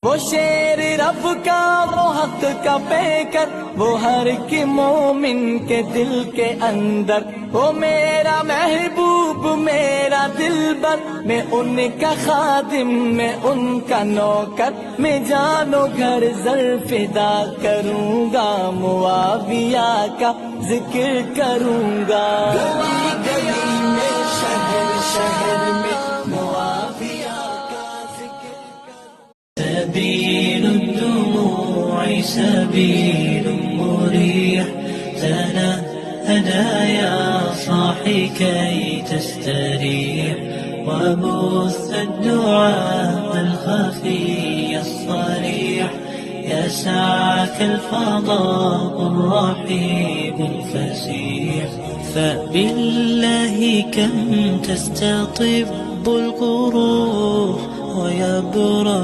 वो शेर रब का वो हक का पैकर, वो हर की मोमिन के दिल के अंदर। वो मेरा महबूब मेरा दिलबर, मैं उनका खादिम मैं उनका नौकर। मैं जानो घर जर फिदा करूँगा, मुआविया का जिक्र करूँगा। गली गली में शहर शहर में मुआविया का जिक्र करूँगा। سبيل الدموع سبيل مريح، تنهدى يا صاحي كي تستريح، وبث الدعاء الخفي الصريح، يسعك الفضاء الرحيب الفسيح. فبالله كم تستطب القروح ويبرأ